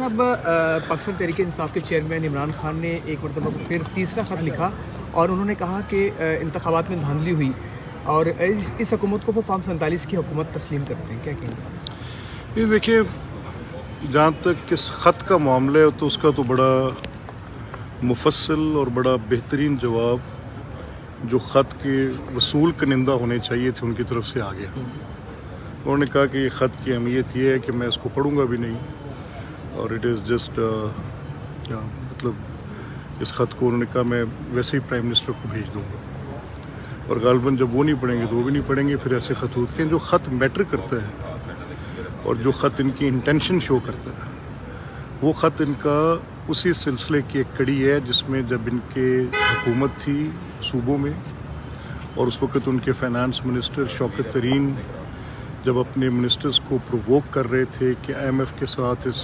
साहब, पाकिस्तान तहरीक इंसाफ के चेयरमैन इमरान खान ने एक मरतबा फिर तीसरा ख़त लिखा और उन्होंने कहा कि इंतखाबात में धांधली हुई और इस हुकूमत को वो फार्म 47 की हुकूमत तस्लीम करते हैं, क्या कहेंगे? ये देखिए, जहाँ तक इस ख़त का मामला है तो उसका तो बड़ा मुफस्सल और बड़ा बेहतरीन जवाब जो ख़त के वसूल कनिंदा होने चाहिए थे उनकी तरफ से आ गया। उन्होंने कहा कि ये ख़त की अहमियत ये है कि मैं इसको पढ़ूंगा भी नहीं और इट इज़ जस्ट मतलब इस ख़त को उन्होंने कहा मैं वैसे ही प्राइम मिनिस्टर को भेज दूंगा और गालबन जब वो नहीं पढ़ेंगे तो वो भी नहीं पढ़ेंगे। फिर ऐसे ख़त होते हैं जो ख़त मैटर करता है और जो ख़त इनकी इंटेंशन शो करता है वो ख़त इनका उसी सिलसिले की एक कड़ी है जिसमें जब इनके हुकूमत थी सूबों में और उस वक़्त उनके फाइनेंस मिनिस्टर शौकत तरीन जब अपने मिनिस्टर्स को प्रोवोक कर रहे थे कि IMF के साथ इस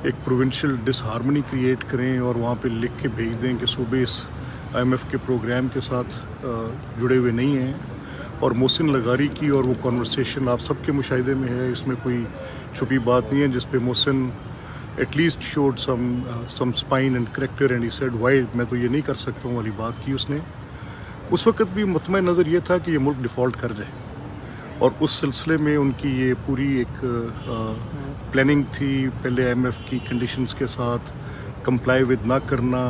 एक प्रोविंशियल डिसहार्मनी क्रिएट करें और वहाँ पे लिख के भेज दें कि सूबे इस IMF के प्रोग्राम के साथ जुड़े हुए नहीं हैं। और मोहसिन लगारी की और वो कॉन्वर्सेशन आप सबके मुशाहिदे में है, इसमें कोई छुपी बात नहीं है, जिस पे Mohsin at least showed some spine and character and he said why मैं तो ये नहीं कर सकता हूँ वाली बात की उसने। उस वक़्त भी मुतमईन नज़र ये था कि ये मुल्क डिफ़ॉल्ट कर जाए और उस सिलसिले में उनकी ये पूरी एक प्लानिंग थी। पहले IMF की कंडीशंस के साथ कंप्लाई विद ना करना,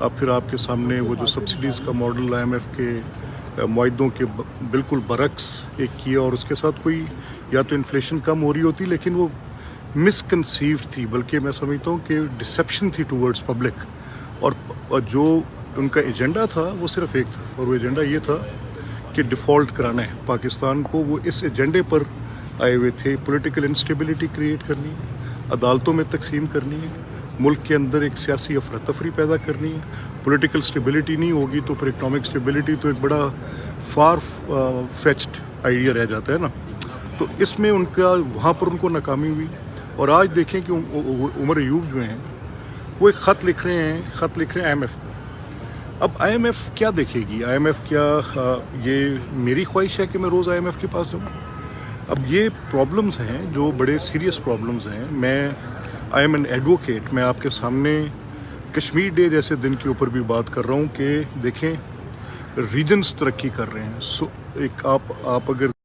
अब फिर आपके सामने वो जो सब्सिडीज़ का मॉडल IMF के मुआहदों के बिल्कुल बरक्स एक किया और उसके साथ कोई या तो इन्फ्लेशन कम हो रही होती लेकिन वो मिसकंसीव्ड थी, बल्कि मैं समझता हूँ कि डिसेप्शन थी टूवर्ड्स पब्लिक। और जो उनका एजेंडा था वो सिर्फ एक था और वो एजेंडा ये था कि डिफ़ॉल्ट कराना है पाकिस्तान को। वो इस एजेंडे पर आए हुए थे, पॉलिटिकल इंस्टेबिलिटी क्रिएट करनी है, अदालतों में तकसीम करनी है, मुल्क के अंदर एक सियासी अफरा तफरी पैदा करनी है। पॉलिटिकल स्टेबिलिटी नहीं होगी तो फिर इकनॉमिक स्टेबिलिटी तो एक बड़ा फार फेच्ड आइडिया रह जाता है ना। तो इसमें उनका वहाँ पर उनको नाकामी हुई। और आज देखें कि उमर अयूब जो हैं वो एक ख़त लिख रहे हैं IMF को। अब IMF क्या देखेगी? IMF क्या ये मेरी ख्वाहिश है कि मैं रोज़ IMF के पास जाऊँ? अब ये प्रॉब्लम्स हैं जो बड़े सीरियस प्रॉब्लम्स हैं। I am an advocate. मैं आपके सामने कश्मीर डे जैसे दिन के ऊपर भी बात कर रहा हूँ कि देखें रीजन्स तरक्की कर रहे हैं। एक आप अगर